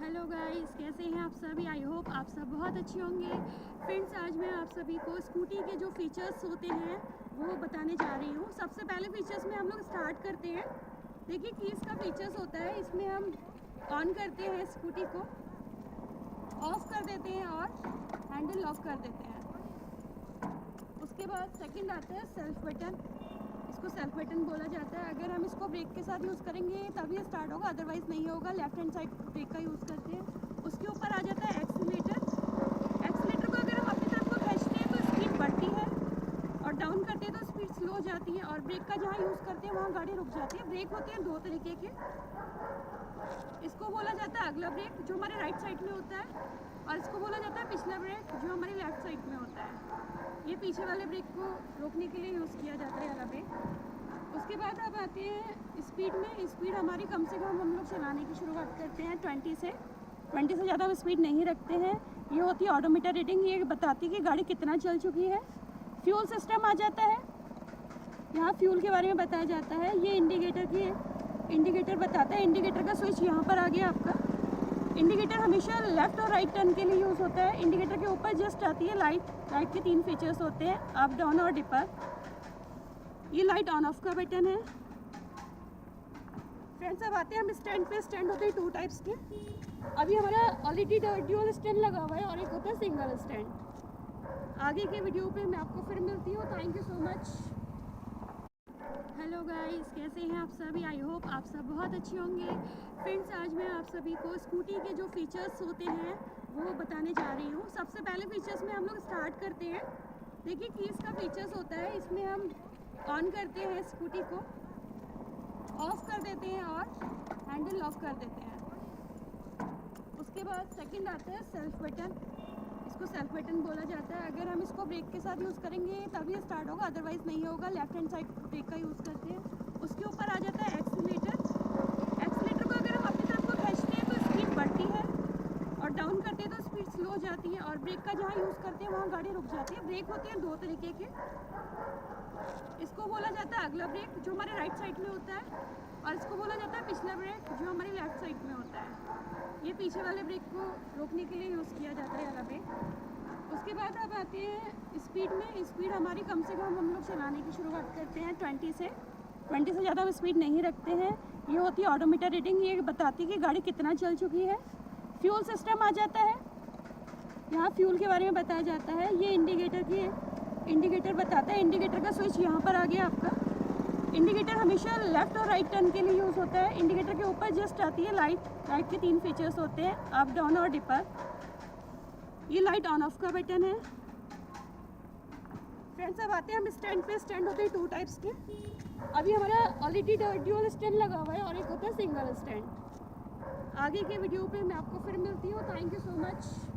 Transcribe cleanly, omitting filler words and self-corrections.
Hello guys, कैसे हैं आप सभी। आई होप आप सब बहुत अच्छे होंगे। फ्रेंड्स, आज मैं आप सभी को स्कूटी के जो फीचर्स होते हैं वो बताने जा रही हूँ। सबसे पहले फीचर्स में हम लोग स्टार्ट करते हैं। देखिए कीज़ का फीचर्स होता है, इसमें हम ऑन करते हैं स्कूटी को, ऑफ कर देते हैं और हैंडल लॉक कर देते हैं। उसके बाद सेकंड आता है सेल्फ बटन। इसको सेल्फ बटन बोला जाता है। अगर हम इसको ब्रेक के साथ यूज़ करेंगे तभी स्टार्ट होगा, अदरवाइज़ नहीं होगा। लेफ्ट हैंड साइड ब्रेक का यूज़ करते हैं। उसके ऊपर आ जाता है एक्सीलेटर। एक्सीलेटर को अगर हम अपनी तरफ को खींचते हैं तो स्पीड बढ़ती है और डाउन करते हैं तो स्पीड स्लो हो जाती है। और ब्रेक का जहाँ यूज़ करते हैं वहाँ गाड़ी रुक जाती है। ब्रेक होते हैं दो तरीके के। इसको बोला जाता है अगला ब्रेक, जो हमारे राइट साइड में होता है, और इसको बोला जाता है पिछला ब्रेक, जो हमारे लेफ्ट साइड में होता है। ये पीछे वाले ब्रेक को रोकने के लिए यूज़ किया जाता है वाला ब्रेक। उसके बाद अब आते हैं स्पीड में। स्पीड हमारी कम से कम हम लोग चलाने की शुरुआत करते हैं 20 से ज़्यादा हम स्पीड नहीं रखते हैं। ये होती है ऑडोमीटर रीडिंग, ये बताती है कि गाड़ी कितना चल चुकी है। फ्यूल सिस्टम आ जाता है, यहाँ फ्यूल के बारे में बताया जाता है। ये इंडिकेटर बताता है। इंडिकेटर का स्विच यहाँ पर आ गया आपका। इंडिकेटर हमेशा लेफ़्ट और राइट टर्न के लिए यूज़ होता है। इंडिकेटर के ऊपर जस्ट आती है लाइट। लाइट के 3 फीचर्स होते हैं, अप, डाउन और डिपर। ये लाइट ऑन ऑफ का बटन है। फ्रेंड्स, अब आते हैं हम स्टैंड पे। स्टैंड होते हैं 2 टाइप्स के। अभी हमारा ऑलरेडी ड्यूअल स्टैंड लगा हुआ है और एक होता है सिंगल स्टैंड। आगे के वीडियो पे मैं आपको फिर मिलती हूँ। Thank you so much. Hello guys, कैसे हैं आप सभी। आई होप आप सब बहुत अच्छे होंगे। फ्रेंड्स, आज मैं आप सभी को स्कूटी के जो फीचर्स होते हैं वो बताने जा रही हूँ। सबसे पहले फीचर्स में हम लोग स्टार्ट करते हैं। देखिए कीज़ का फीचर्स होता है, इसमें हम ऑन करते हैं स्कूटी को, ऑफ कर देते हैं और हैंडल लॉक कर देते हैं। उसके बाद सेकंड आता है सेल्फ बटन। इसको सेल्फ बटन बोला जाता है। अगर हम इसको ब्रेक के साथ यूज़ करेंगे तभी स्टार्ट होगा, अदरवाइज़ नहीं होगा। लेफ्ट हैंड साइड ब्रेक का यूज़ करते हैं। उसके ऊपर आ जाता है एक्सीलेटर। एक्सीलेटर को अगर हम अपनी तरफ को खींचते हैं तो स्पीड बढ़ती है और डाउन करते हैं तो स्पीड स्लो हो जाती है। और ब्रेक का जहाँ यूज़ करते हैं वहाँ गाड़ी रुक जाती है। ब्रेक होते हैं 2 तरीके के। इसको बोला जाता है अगला ब्रेक, जो हमारे राइट साइड में होता है, और इसको बोला जाता है पिछला ब्रेक, जो हमारे लेफ्ट साइड में होता है। ये पीछे वाले ब्रेक को रोकने के लिए यूज़ किया जाता है वाला ब्रेक। उसके बाद अब आते हैं स्पीड में। स्पीड हमारी कम से कम हम लोग चलाने की शुरुआत करते हैं 20 से ज़्यादा हम स्पीड नहीं रखते हैं। ये होती है ऑडोमीटर रीडिंग, ये बताती है कि गाड़ी कितना चल चुकी है। फ्यूल सिस्टम आ जाता है, यहाँ फ्यूल के बारे में बताया जाता है। ये इंडिकेटर बताता है। इंडिकेटर का स्विच यहाँ पर आ गया आपका। इंडिकेटर हमेशा लेफ़्ट और राइट टर्न के लिए यूज़ होता है। इंडिकेटर के ऊपर जस्ट आती है लाइट। लाइट के 3 फीचर्स होते हैं, अप, डाउन और डिपर। ये लाइट ऑन ऑफ का बटन है। फ्रेंड्स, अब आते हैं हम स्टैंड पे। स्टैंड होते हैं 2 टाइप्स के। अभी हमारा ऑलरेडी ड्यूअल स्टैंड लगा हुआ है और एक होता है सिंगल स्टैंड। आगे के वीडियो पे मैं आपको फिर मिलती हूँ। Thank you so much.